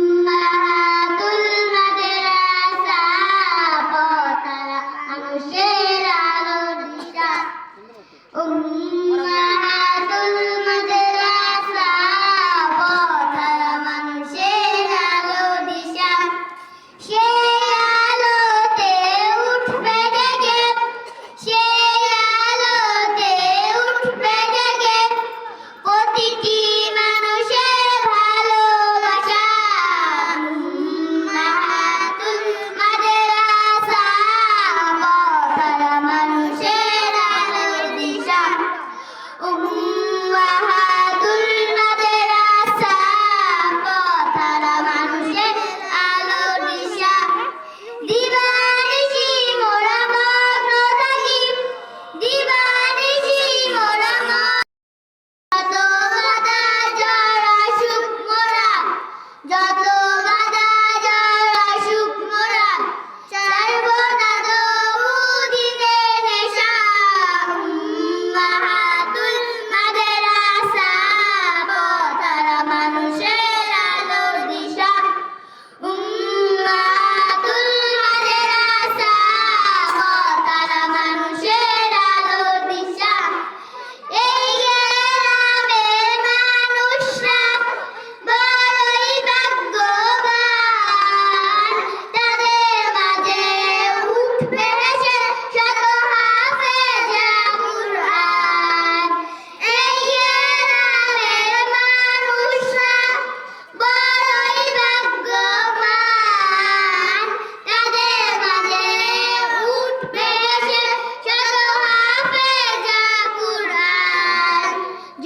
উম্মাহাতুল মাদ্রাসা পথহারা মানুষের আলো দিশা। উম্মাহাতুল মাদ্রাসা পথহারা মানুষের আলো দিশা। সেই আলোতে উঠবে জেগে, সেই আলোতে উঠবে জেগে প্রতিটি মানুষের ভালোবাসা। উম্মাহাতুল মাদ্রাসা পথহারা মানুষের আলো দিশা। উম্মাহাতুল মাদ্রাসা পথহারা মানুষের আলো দিশা। দিবানিশি মোরা মগ্ন থাকি, দিবানিশি মোরা যত বাধা ঝড় আসুক মোরা, যত বাধা ঝড় আসুক মোরা ছাড়ব না তবু দিনের নেশা। উম্মাহাতুল মাদ্রাসা পথহারা মানুষের আলো দিশা। উম্মাহাতুল মাদ্রাসা পথহারা মানুষের আলো দিশা। এই গ্রামের মানুষরা বড়ই ভাগ্যবান, তাদের মাঝে উঠবে হেসে শত হাফেজা কুরআন। এই গ্রামের মানুষরা বড়ই ভাগ্যবান, তাদের মাঝে উঠবে হেসে শত হাফেজা কুরআন।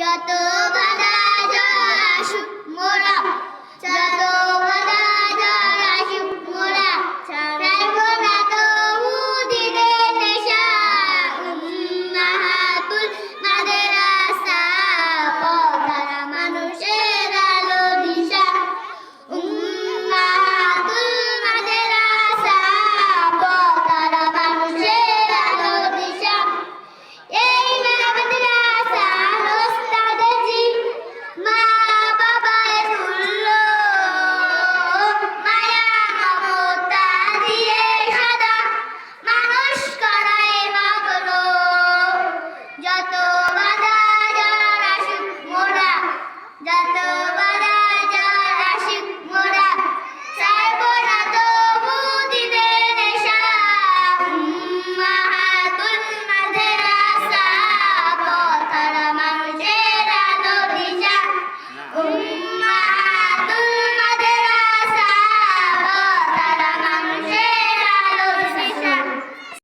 যত বাধা ঝড় আসুক মোরা, যত বাধা ঝড় আসুক মোরা ছাড়ব না তবু দিনের নেশা। উম্মাহাতুল মাদ্রাসা পথহারা মানুষের আলো দিশা। উম্মাহাতুল মাদ্রাসা পথহারা মানুষের আলো দিশা। এই মাদ্রাসার ওস্তাদেজি মা বাবার মূল্য, মায়া মমতা দিয়ে সদা মানুষ করায় মগ্ন। যত বাধা ঝড় আসুক মোরা, যত